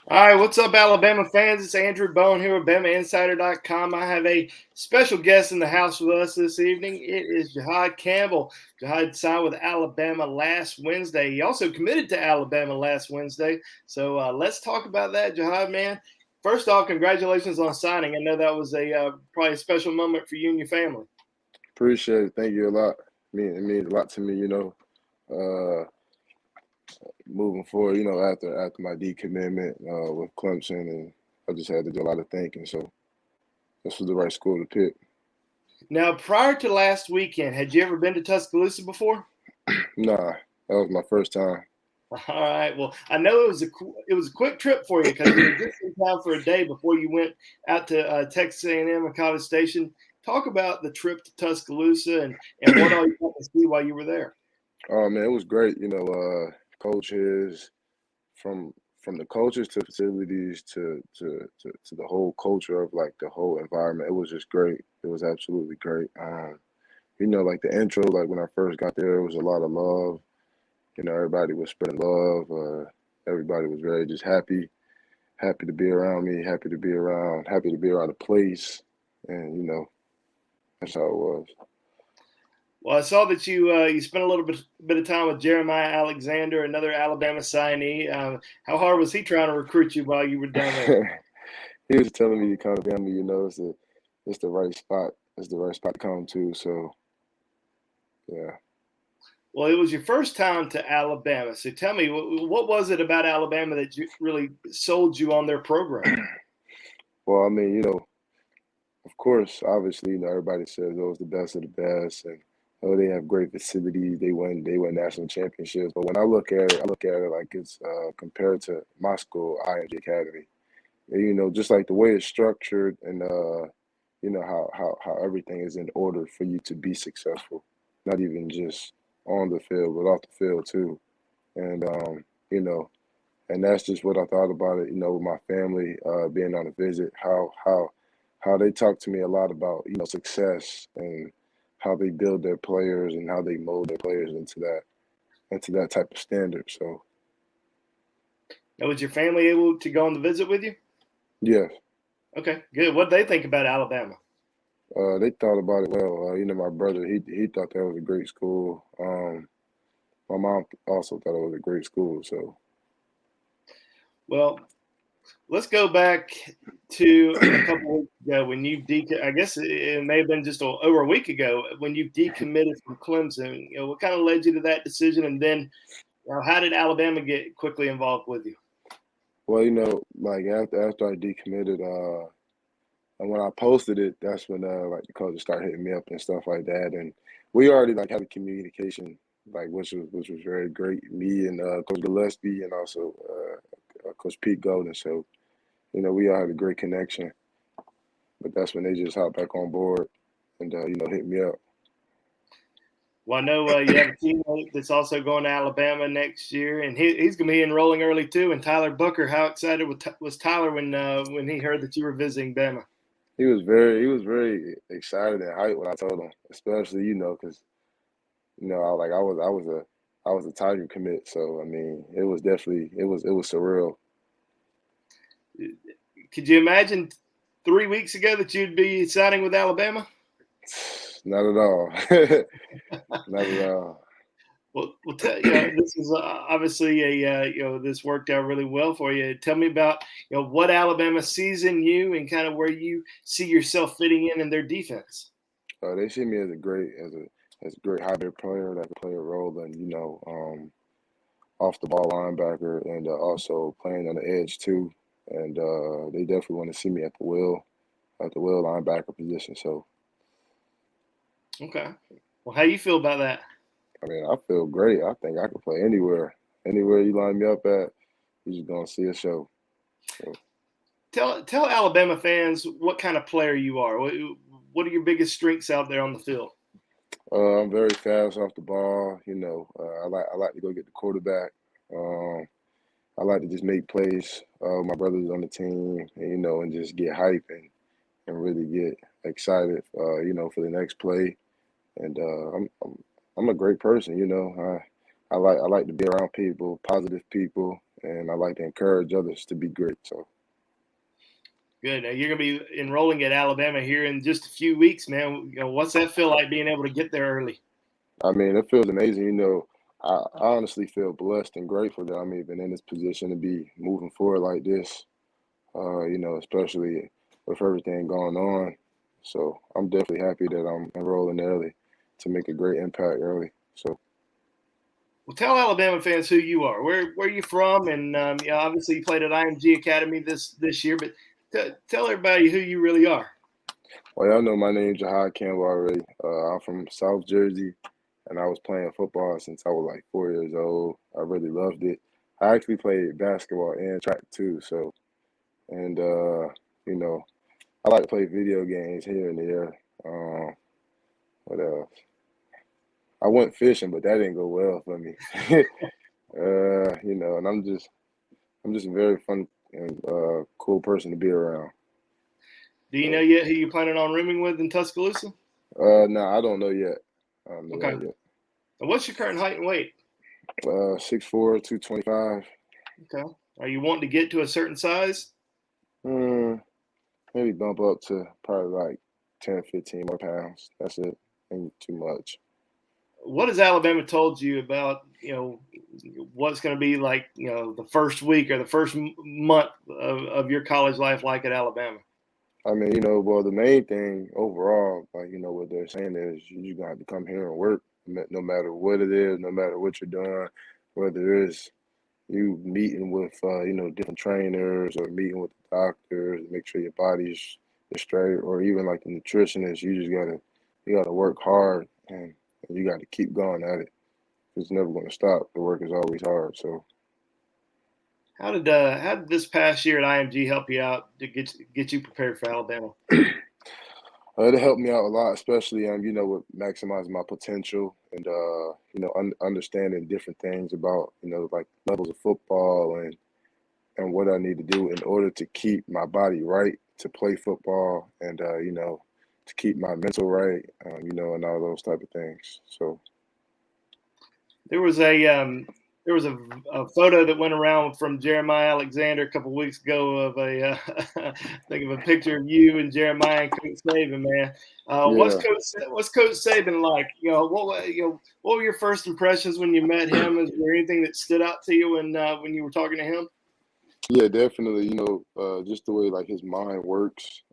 All right, what's up, Alabama fans? It's Andrew Bowen here with BamaInsider.com. I have a special guest in the house with us this evening. It is Jihaad Campbell. Jihaad signed with Alabama last Wednesday. He also committed to Alabama last Wednesday. So let's talk about that, Jihaad, man. First off, congratulations on signing. I know that was a probably a special moment for you and your family. Appreciate it. Thank you a lot. It means a lot to me, uh, moving forward, after my decommitment with Clemson, and I just had to do a lot of thinking. So this was the right school to pick. Now, prior to last weekend, had you ever been to Tuscaloosa before? Nah, that was my first time. All right. Well, I know it was a quick trip for you because you were just in town for a day before you went out to Texas A&M and College Station. Talk about the trip to Tuscaloosa and what all you got to see while you were there. Oh man, it was great. Coaches from from the coaches to facilities to the whole culture of like the whole environment. It was just great. It was absolutely great. Like the intro, like when I first got there, it was a lot of love. Everybody was spreading love. Everybody was very just happy to be around me, happy to be around the place, and that's how it was. Well, I saw that you spent a little bit of time with Jeremiah Alexander, another Alabama signee. How hard was he trying to recruit you while you were down there? He was telling me to come down me. It's the right spot. It's the right spot to come to. So yeah. Well, it was your first time to Alabama, so tell me what was it about Alabama that really sold you on their program? Well, of course, obviously, everybody says those the best of the best, and they have great facilities. They win national championships. But when I look at it like it's compared to my school, IMG Academy. Just like the way it's structured, and how everything is in order for you to be successful, not even just on the field, but off the field too. And you know, and that's just what I thought about it. With my family being on a visit, how they talk to me a lot about success and how they build their players and how they mold their players into that type of standard. So Now, was your family able to go on the visit with you? yes, Okay, good. What did they think about Alabama? they thought about it well. My brother he thought that was a great school. My mom also thought it was a great school. So Well, let's go back to a couple of weeks ago when I guess it may have been just over a week ago when you decommitted from Clemson. What kind of led you to that decision, and then how did Alabama get quickly involved with you? well, like after I decommitted, and when I posted it, that's when like the coaches started hitting me up and stuff like that, and we already like had a communication like which was very great. Me and Coach Gillespie and also Coach Pete Golden. So we all had a great connection. But that's when they just hopped back on board and hit me up. Well, I know you have a teammate that's also going to Alabama next year, and he's going to be enrolling early too. And Tyler Booker, how excited was Tyler when he heard that you were visiting Bama? He was very excited and hyped when I told him, especially because I was a Tiger commit. So I mean, it was definitely it was surreal. Could you imagine 3 weeks ago that you'd be signing with Alabama? Not at all. Not at all. Well, this is obviously this worked out really well for you. Tell me about what Alabama sees in you and kind of where you see yourself fitting in their defense. They see me as a great hybrid player that can play a role in off the ball linebacker and also playing on the edge too. And they definitely want to see me at the will linebacker position. So Okay. Well, how you feel about that? I mean, I feel great. I think I can play anywhere you line me up at. You're just gonna see a show. So, Tell Alabama fans what kind of player you are. What are your biggest strengths out there on the field? I'm very fast off the ball. I like to go get the quarterback. Um, I like to just make plays. My brothers on the team, and just get hype and really get excited. For the next play. And I'm a great person. I like to be around people, positive people, and I like to encourage others to be great. So. Good. Now you're going to be enrolling at Alabama here in just a few weeks, man. What's that feel like being able to get there early? I mean, it feels amazing. I honestly feel blessed and grateful that I'm even in this position to be moving forward like this. Especially with everything going on. So I'm definitely happy that I'm enrolling early to make a great impact early. So. Well, tell Alabama fans who you are. Where are you from? And obviously you played at IMG Academy this year, but tell everybody who you really are. Well, y'all know my name, Jihaad Campbell, already. I'm from South Jersey, and I was playing football since I was like 4 years old. I really loved it. I actually played basketball and track too. So, and I like to play video games here and there. What else? I went fishing, but that didn't go well for me. And I'm just a very fun and cool person to be around. Do you know yet who you're planning on rooming with in Tuscaloosa? No, I don't know yet. I don't know Okay. that yet. And what's your current height and weight? 6'4", 225. Okay. Are you wanting to get to a certain size? Maybe bump up to probably like 10, 15 more pounds. That's it. Ain't too much. What has Alabama told you about, what's going to be like, the first week or the first month of your college life like at Alabama? I mean, well, the main thing overall, like, what they're saying is you just got to come here and work no matter what it is, no matter what you're doing, whether it's you meeting with, different trainers or meeting with the doctors, make sure your body's straight, or even like the nutritionist, you gotta work hard and you got to keep going at it. It's never going to stop. The work is always hard. So. How did this past year at IMG help you out to get you prepared for Alabama? It helped me out a lot, especially with maximizing my potential and understanding different things about like levels of football and what I need to do in order to keep my body right to play football and to keep my mental right, and all those type of things. So. There was a photo that went around from Jeremiah Alexander a couple of weeks ago of I think of a picture of you and Jeremiah and Coach Saban, man. Yeah. What's Coach Saban like? What were your first impressions when you met him? Is there anything that stood out to you when you were talking to him? Yeah, definitely. Just the way like his mind works.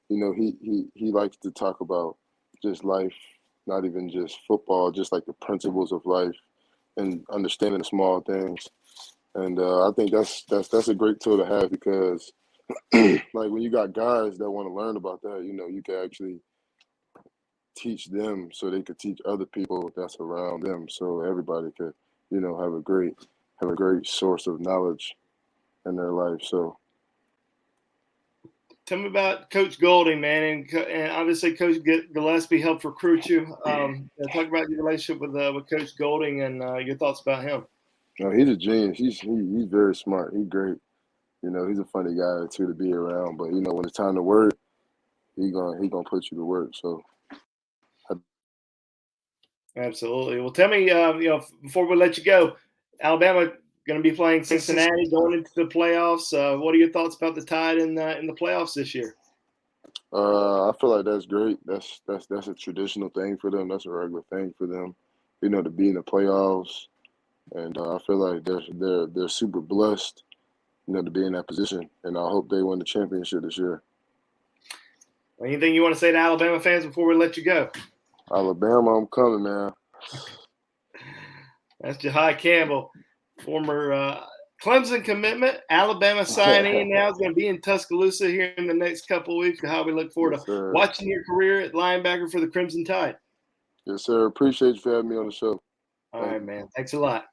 He likes to talk about just life, not even just football, just like the principles of life and understanding the small things. And I think that's a great tool to have because like when you got guys that want to learn about that, you can actually teach them so they could teach other people that's around them so everybody could, have a great source of knowledge in their life. So. Tell me about Coach Golding, man, and obviously Coach Gillespie helped recruit you. Talk about your relationship with Coach Golding and your thoughts about him. No, he's a genius. He's very smart. He's great. He's a funny guy too to be around. But when it's time to work, he gonna put you to work. So. Absolutely. Well, tell me, before we let you go, Alabama going to be playing Cincinnati going into the playoffs. What are your thoughts about the Tide in the playoffs this year? I feel like that's great. That's a traditional thing for them. That's a regular thing for them. To be in the playoffs, and I feel like they're super blessed, to be in that position. And I hope they win the championship this year. Anything you want to say to Alabama fans before we let you go? Alabama, I'm coming, man. That's Jihaad Campbell, former Clemson commitment, Alabama signee. Now is going to be in Tuscaloosa here in the next couple of weeks. How we look forward to watching your career at linebacker for the Crimson Tide. Yes, sir. Appreciate you for having me on the show. All right, man. Thanks a lot.